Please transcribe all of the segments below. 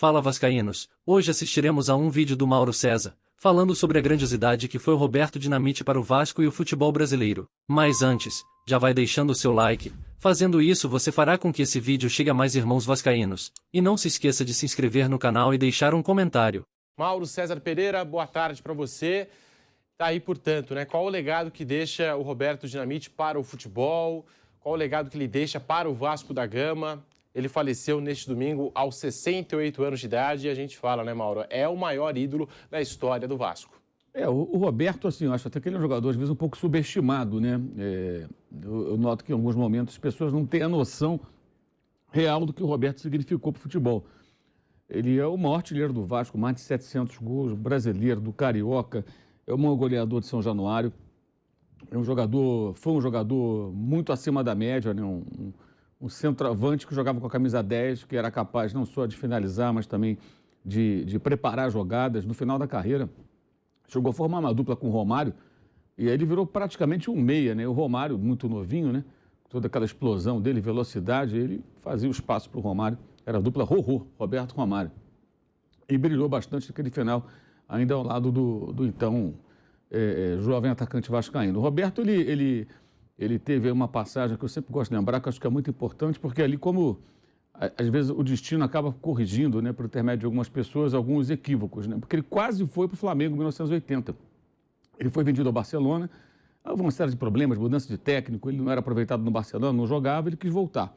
Fala vascaínos, hoje assistiremos a um vídeo do Mauro César, falando sobre a grandiosidade que foi o Roberto Dinamite para o Vasco e o futebol brasileiro. Mas antes, já vai deixando o seu like, fazendo isso você fará com que esse vídeo chegue a mais irmãos vascaínos. E não se esqueça de se inscrever no canal e deixar um comentário. Mauro César Pereira, boa tarde para você. Tá aí, portanto, né? Qual o legado que deixa o Roberto Dinamite para o futebol? Qual o legado que ele deixa para o Vasco da Gama? Ele faleceu neste domingo aos 68 anos de idade e a gente fala, né, Mauro? É o maior ídolo da história do Vasco. O Roberto, assim, eu acho até que ele é um jogador, às vezes, um pouco subestimado, né? Eu noto que em alguns momentos as pessoas não têm a noção real do que o Roberto significou para o futebol. Ele é o maior artilheiro do Vasco, mais de 700 gols, brasileiro, do Carioca, é o maior goleador de São Januário. Foi um jogador muito acima da média, né? Um centroavante que jogava com a camisa 10, que era capaz não só de finalizar, mas também de preparar jogadas. No final da carreira, chegou a formar uma dupla com o Romário, e aí ele virou praticamente um meia, né? O Romário, muito novinho, né? Toda aquela explosão dele, velocidade, ele fazia o espaço para o Romário. Era a dupla Roberto Romário. E brilhou bastante naquele final, ainda ao lado do então jovem atacante vascaíno. O Roberto, ele teve uma passagem que eu sempre gosto de lembrar, que eu acho que é muito importante, porque ali, como às vezes o destino acaba corrigindo, né, por intermédio de algumas pessoas, alguns equívocos, né? Porque ele quase foi para o Flamengo em 1980. Ele foi vendido ao Barcelona, houve uma série de problemas, mudança de técnico, ele não era aproveitado no Barcelona, não jogava, ele quis voltar.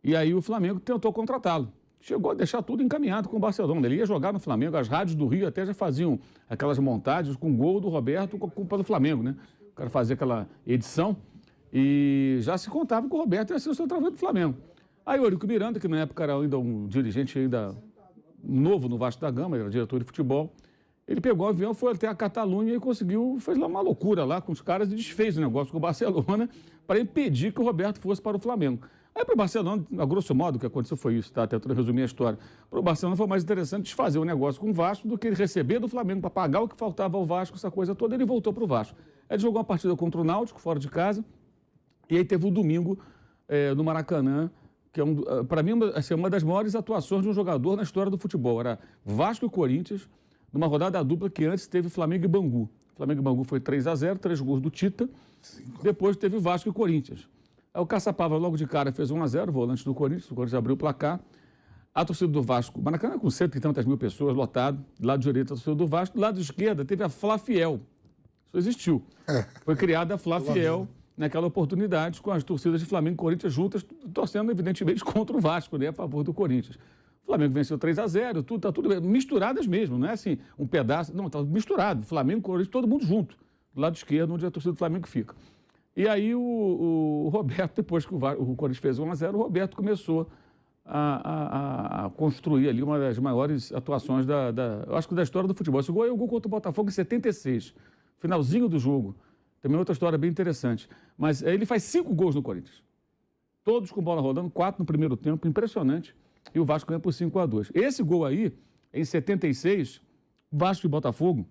E aí o Flamengo tentou contratá-lo. Chegou a deixar tudo encaminhado com o Barcelona. Ele ia jogar no Flamengo, as rádios do Rio até já faziam aquelas montagens com gol do Roberto com a culpa do Flamengo, né? O cara fazia aquela edição e já se contava que o Roberto ia ser o centroavante do Flamengo. Aí o Eurico Miranda, que na época era ainda um dirigente ainda novo no Vasco da Gama, era diretor de futebol, ele pegou o avião, foi até a Catalunha e fez lá uma loucura lá com os caras e desfez o negócio com o Barcelona para impedir que o Roberto fosse para o Flamengo. Aí para o Barcelona, a grosso modo, o que aconteceu foi isso, tá? Tentando resumir a história. Para o Barcelona foi mais interessante desfazer o negócio com o Vasco do que ele receber do Flamengo para pagar o que faltava ao Vasco, essa coisa toda. Ele voltou para o Vasco. Aí ele jogou uma partida contra o Náutico, fora de casa, e aí teve o domingo no Maracanã, que é, para mim, uma das maiores atuações de um jogador na história do futebol. Era Vasco e Corinthians, numa rodada dupla que antes teve Flamengo e Bangu. Flamengo e Bangu foi 3-0, 3 gols do Tita. Depois teve Vasco e Corinthians. Aí o Caçapava logo de cara fez 1-0, volante do Corinthians, o Corinthians abriu o placar. A torcida do Vasco, Maracanã com 100 e tantas mil pessoas, lotado. Do lado direito a torcida do Vasco, do lado esquerdo teve a Fla-Fiel. Isso existiu. Foi criada a Fla-Fiel naquela oportunidade, com as torcidas de Flamengo e Corinthians juntas, torcendo evidentemente contra o Vasco, né, a favor do Corinthians. O Flamengo venceu 3-0, tá tudo misturadas mesmo, não é assim, um pedaço, não, tá misturado, Flamengo, Corinthians, todo mundo junto, do lado esquerdo, onde a torcida do Flamengo fica. E aí o Roberto, depois que o Corinthians fez 1-0, o Roberto começou a construir ali uma das maiores atuações eu acho que da história do futebol. Esse gol é o gol contra o Botafogo em 76, finalzinho do jogo. Também outra história bem interessante. Mas ele faz 5 gols no Corinthians. Todos com bola rolando, 4 no primeiro tempo, impressionante. E o Vasco ganha por 5-2. Esse gol aí, em 76, Vasco e Botafogo,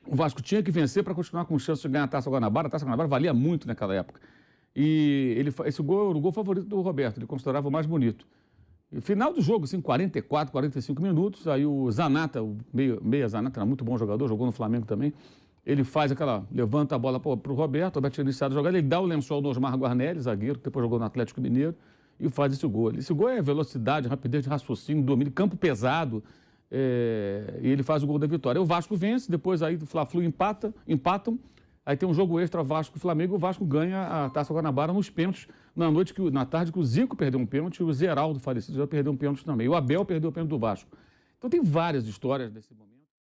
o Vasco tinha que vencer para continuar com chance de ganhar a Taça Guanabara. A Taça Guanabara valia muito naquela época. E esse gol era o gol favorito do Roberto, ele considerava o mais bonito. E final do jogo, assim, 44, 45 minutos, aí o Zanata, o meia Zanata, era muito bom jogador, jogou no Flamengo também. Ele levanta a bola para o Roberto tinha iniciado a jogada, ele dá o lençol no Osmar Guarnelli, zagueiro, que depois jogou no Atlético Mineiro, e faz esse gol. Esse gol é velocidade, rapidez de raciocínio, domínio, campo pesado, e ele faz o gol da vitória. Aí o Vasco vence, depois aí o Fla-Flu empatam, aí tem um jogo extra Vasco e Flamengo, e o Vasco ganha a Taça Guanabara nos pênaltis, na tarde que o Zico perdeu um pênalti, e o Zeraldo falecido já perdeu um pênalti também, e o Abel perdeu o pênalti do Vasco. Então tem várias histórias desse momento.